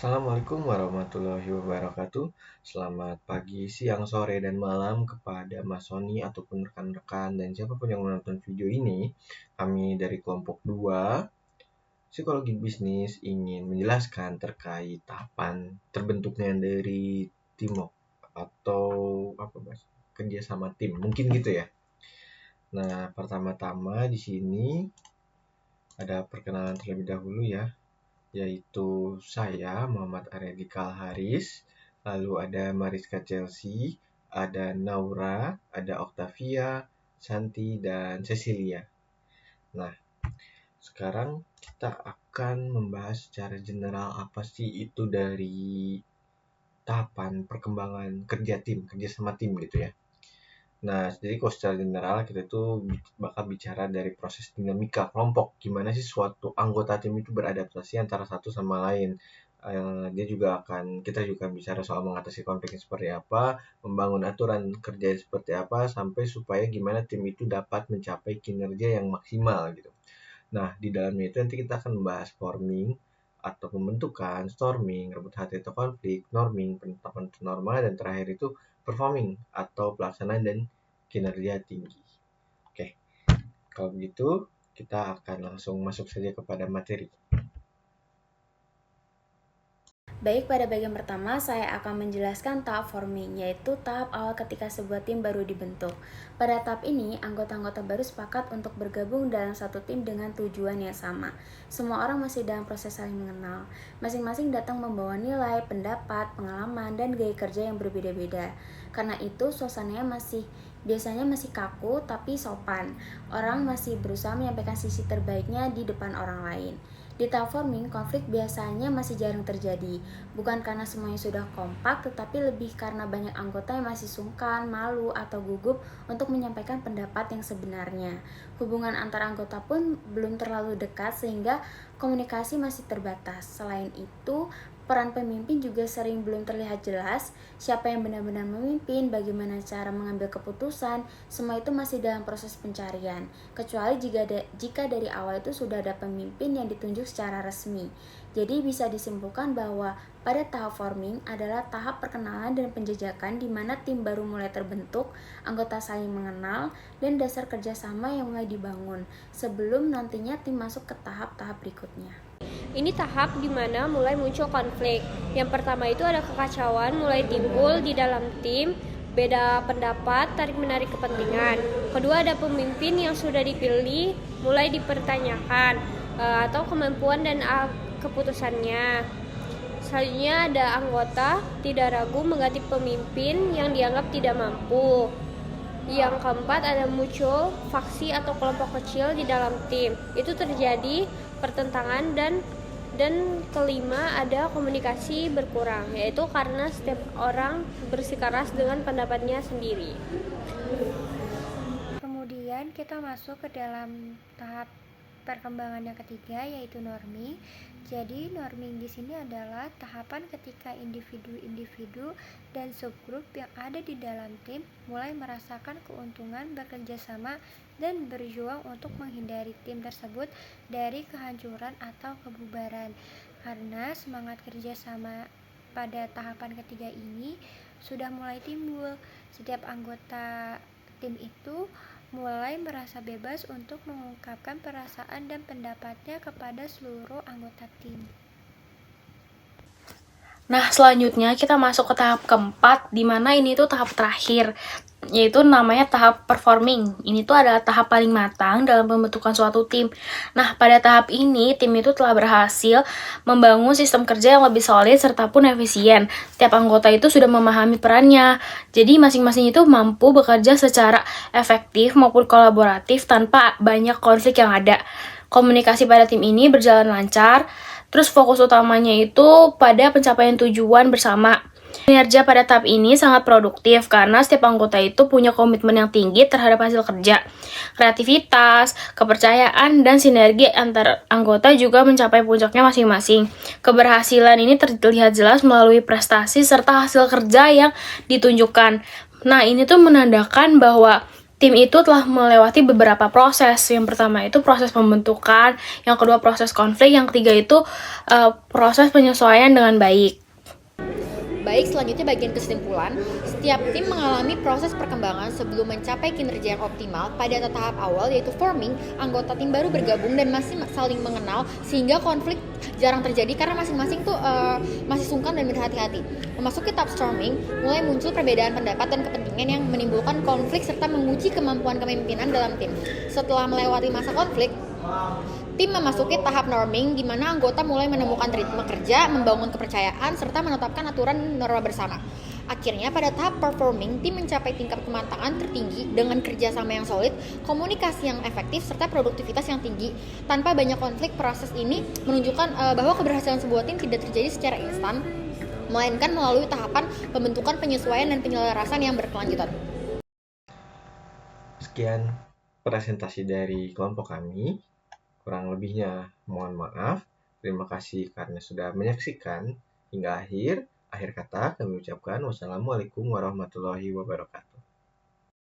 Assalamualaikum warahmatullahi wabarakatuh. Selamat pagi, siang, sore, dan malam kepada Mas Sony ataupun rekan-rekan dan siapapun yang menonton video ini. Kami dari kelompok 2 Psikologi Bisnis ingin menjelaskan terkait tahapan terbentuknya dari teamwork atau apa Mas? Kerjasama tim, mungkin gitu ya. Nah, pertama-tama di sini ada perkenalan terlebih dahulu ya, yaitu saya Muhammad Aredikal Haris, lalu ada Mariska Chelsea, ada Naura, ada Octavia, Santi, dan Cecilia. Nah, sekarang kita akan membahas secara general apa sih itu dari tahapan perkembangan kerja sama tim gitu ya. Nah, jadi kalau secara general kita tuh bakal bicara dari proses dinamika kelompok. Gimana sih suatu anggota tim itu beradaptasi antara satu sama lain. Kita juga bicara soal mengatasi konflik seperti apa, membangun aturan kerja seperti apa, sampai supaya gimana tim itu dapat mencapai kinerja yang maksimal gitu. Nah, di dalamnya itu nanti kita akan membahas forming atau pembentukan, storming, rebut hati atau konflik, norming, penetapan norma, dan terakhir itu performing atau pelaksanaan dan kinerja tinggi. Oke, kalau begitu kita akan langsung masuk saja kepada materi. Baik, pada bagian pertama saya akan menjelaskan tahap forming, yaitu tahap awal ketika sebuah tim baru dibentuk. Pada tahap ini, anggota-anggota baru sepakat untuk bergabung dalam satu tim dengan tujuan yang sama. Semua orang masih dalam proses saling mengenal. Masing-masing datang membawa nilai, pendapat, pengalaman, dan gaya kerja yang berbeda-beda. Karena itu, suasananya biasanya masih kaku tapi sopan. Orang masih berusaha menyampaikan sisi terbaiknya di depan orang lain. Di tahap forming, konflik biasanya masih jarang terjadi, bukan karena semuanya sudah kompak, tetapi lebih karena banyak anggota yang masih sungkan, malu, atau gugup untuk menyampaikan pendapat yang sebenarnya. Hubungan antar anggota pun belum terlalu dekat sehingga komunikasi masih terbatas. Selain itu, peran pemimpin juga sering belum terlihat jelas. Siapa yang benar-benar memimpin, bagaimana cara mengambil keputusan, semua itu masih dalam proses pencarian. Kecuali jika dari awal itu sudah ada pemimpin yang ditunjuk secara resmi. Jadi bisa disimpulkan bahwa pada tahap forming adalah tahap perkenalan dan penjajakan di mana tim baru mulai terbentuk, anggota saling mengenal, dan dasar kerjasama yang mulai dibangun sebelum nantinya tim masuk ke tahap-tahap berikutnya. Ini tahap di mana mulai muncul konflik. Yang pertama itu ada kekacauan mulai timbul di dalam tim, beda pendapat, tarik-menarik kepentingan. Kedua ada pemimpin yang sudah dipilih mulai dipertanyakan atau kemampuan dan keputusannya. Selanjutnya ada anggota tidak ragu mengganti pemimpin yang dianggap tidak mampu. Yang keempat ada muncul faksi atau kelompok kecil di dalam tim. Itu terjadi pertentangan dan kelima ada komunikasi berkurang, yaitu karena setiap orang bersikeras dengan pendapatnya sendiri. Kemudian kita masuk ke dalam tahap perkembangan yang ketiga, yaitu norming. Jadi norming di sini adalah tahapan ketika individu-individu dan subgrup yang ada di dalam tim mulai merasakan keuntungan bekerja sama dan berjuang untuk menghindari tim tersebut dari kehancuran atau kebubaran. Karena semangat kerjasama pada tahapan ketiga ini sudah mulai timbul. Setiap anggota tim itu mulai merasa bebas untuk mengungkapkan perasaan dan pendapatnya kepada seluruh anggota tim. Nah, selanjutnya kita masuk ke tahap keempat, di mana ini tuh tahap terakhir, yaitu namanya tahap performing. Ini tuh adalah tahap paling matang dalam pembentukan suatu tim. Nah, pada tahap ini, tim itu telah berhasil membangun sistem kerja yang lebih solid serta pun efisien. Setiap anggota itu sudah memahami perannya. Jadi, masing-masing itu mampu bekerja secara efektif maupun kolaboratif tanpa banyak konflik yang ada. Komunikasi pada tim ini berjalan lancar. Terus fokus utamanya itu pada pencapaian tujuan bersama. Kinerja pada tahap ini sangat produktif karena setiap anggota itu punya komitmen yang tinggi terhadap hasil kerja. Kreativitas, kepercayaan, dan sinergi antar anggota juga mencapai puncaknya masing-masing. Keberhasilan ini terlihat jelas melalui prestasi serta hasil kerja yang ditunjukkan. Nah, ini tuh menandakan bahwa tim itu telah melewati beberapa proses. Yang pertama itu proses pembentukan, yang kedua proses konflik, yang ketiga itu proses penyesuaian dengan baik. Baik, selanjutnya bagian kesimpulan. Setiap tim mengalami proses perkembangan sebelum mencapai kinerja yang optimal. Pada tahap awal yaitu forming, anggota tim baru bergabung dan masih saling mengenal sehingga konflik jarang terjadi karena masing-masing tuh masih sungkan dan berhati-hati. Memasuki tahap storming, mulai muncul perbedaan pendapat dan kepentingan yang menimbulkan konflik serta menguji kemampuan kepemimpinan dalam tim. Setelah melewati masa konflik, tim memasuki tahap norming di mana anggota mulai menemukan ritme kerja, membangun kepercayaan, serta menetapkan aturan norma bersama. Akhirnya pada tahap performing, tim mencapai tingkat kematangan tertinggi dengan kerjasama yang solid, komunikasi yang efektif, serta produktivitas yang tinggi. Tanpa banyak konflik, proses ini menunjukkan bahwa keberhasilan sebuah tim tidak terjadi secara instan, melainkan melalui tahapan pembentukan, penyesuaian, dan penyelarasan yang berkelanjutan. Sekian presentasi dari kelompok kami. Kurang lebihnya mohon maaf. Terima kasih karena sudah menyaksikan hingga akhir. Akhir kata kami ucapkan wassalamualaikum warahmatullahi wabarakatuh.